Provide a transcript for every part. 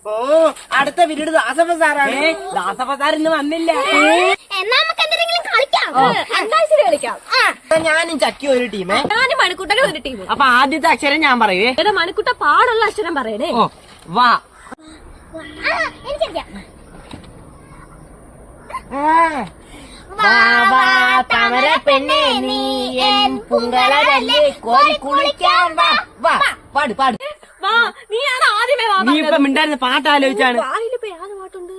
ഓ അടുത്ത പീരീഡ് ദാസപ്പ സാറാണ്. ദാസപ്പ സാർ ഇന്ന് വന്നില്ല. എന്നാ നമുക്ക് എന്തെങ്കിലും കളിക്കാം. അന്താക്ഷരി കളിക്കാം. ഞാനും ചക്കി ഒരു ടീമേ, ഞാനും മണിക്കുട്ടനും ഒരു ടീം. അപ്പൊ ആദ്യത്തെ അക്ഷരം ഞാൻ പറയേ. ഏതാ മണിക്കുട്ട പാടുള്ള അക്ഷരം പറയണേ. ഓ വാ. എനിക്കറിയാം. താമര പെണ്ണെ നീ എൻ പുങ്കളല്ലേ കോരി കുളിക്കാൻ വാ. വാ പാട് പാട്. വാ നീയാണ് ആദ്യമേ വാ. നീ ഇപ്പൊ മിണ്ടായിരുന്ന പാട്ട് ആലോചിച്ചാണ്. വായിലിപ്പോ ഏത് പാട്ടുണ്ട്?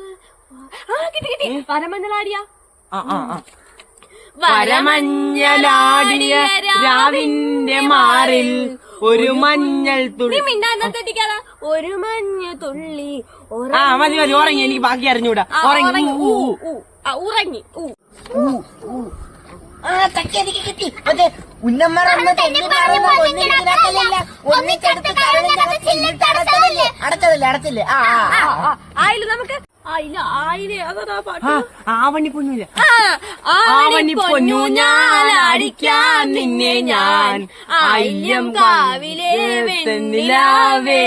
കിട്ടി കിട്ടി. വരമഞ്ഞളാടിയ വരമഞ്ഞലാടിയ രാവിന്റെ മാറിൽ ഒരു മഞ്ഞൾ തുള്ളി. മിണ്ടാതെത്തിക്കാതാ. ഒരു മഞ്ഞ തുള്ളി. മതി മതി ഉറങ്ങി. എനിക്ക് ബാക്കി അറിഞ്ഞൂടാ. ഉറങ്ങി ഉറങ്ങി. കിട്ടി. മറ്റേ ഉന്നമ്മറന്ന് അടച്ചതല്ലേ. ആയില്ല നമുക്ക് ആവണി പൊന്നൂല. ആവണി പൊന്നു ഞാൻ അടിക്കാൻ നിന്നെ ഞാൻ അയ്യം കാവിലെ വെണ്ണിലാവേ.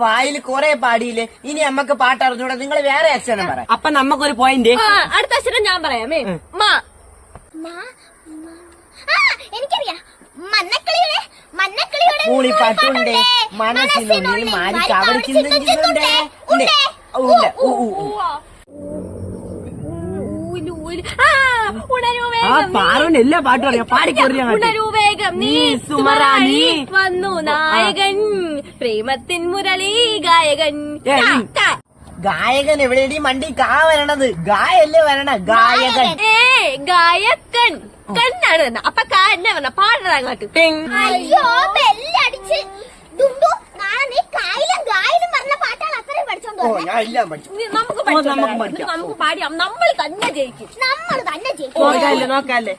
വായിൽ കൊറേ പാടിയില്ലേ. ഇനി നമ്മക്ക് പാട്ട് അറിഞ്ഞൂടാ. നിങ്ങൾ വേറെ അക്ഷരം പറ. അപ്പൊ നമ്മക്കൊരു പോയിന്റ്. അടുത്ത അക്ഷരം ഞാൻ പറയാമേ. എനിക്കറിയാം. മൂളിപ്പാട്ടുണ്ട് മനസ്സിനുള്ളിൽ മാറി കവടിക്കുന്നുണ്ട്. പാറുണ്ട് എല്ലാ പാട്ടും അറിയാം. പാടിക്കറിയാം. വേഗം നീ സുമറാണി വന്നു നായകൻ പ്രേമത്തിൻ മുരളി ഗായകൻ. ഗായകൻ എവിടെയടി മണ്ടി കാ വരണത്? ഗായല്ലേ വരണ ഗായകൻ. ഗായകൻ കണ്ണാണ് തന്നെ. അപ്പൊ കാ എന്നെ വന്ന പാടണ അങ്ങോട്ട്. അയ്യോ ബെല്ലടിച്ച് ദുണ്ടു. നാളെ നീ കായലും ഗായലും പറഞ്ഞ പാട്ടാണ് അത്രയും പഠിച്ചോണ്ടോ? ഞാൻ എല്ലാം പഠിച്ചു. നമുക്ക് പാടിയാം. നമ്മൾ തന്നെ ജയിക്കും. നമ്മൾ തന്നെ ജയിക്കും. നോക്കാല്ലേ.